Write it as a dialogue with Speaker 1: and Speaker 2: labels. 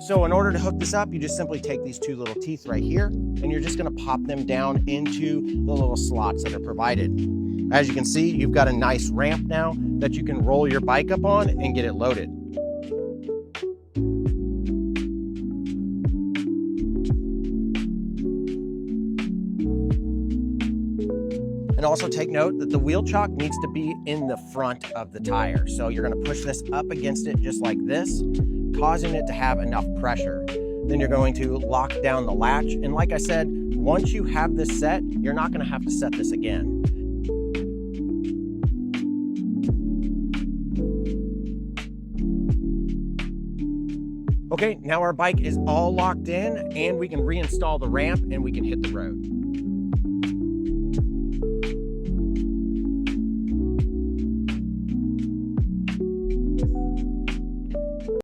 Speaker 1: So in order to hook this up, you just simply take these two little teeth right here, and you're just gonna pop them down into the little slots that are provided. As you can see, you've got a nice ramp now that you can roll your bike up on and get it loaded. And also take note that the wheel chock needs to be in the front of the tire. So you're gonna push this up against it just like this, causing it to have enough pressure. Then you're going to lock down the latch. And like I said, once you have this set, you're not gonna have to set this again. Okay, now our bike is all locked in and we can reinstall the ramp and we can hit the road.